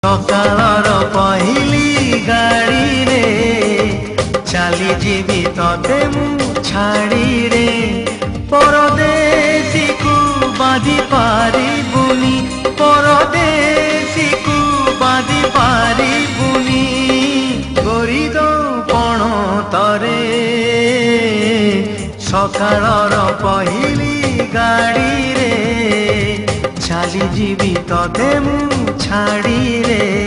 सकाळर पहिली गाड़ी रे चली जीवी तते मु छाड़ी रे परदेसी को बांधी पारिबुनी परदेसी को बांधी पारिबुनी गोरी दो पण तरे सकाळर पहिली गाड़ी रे चली जीवी तते मु छाड़ी रे।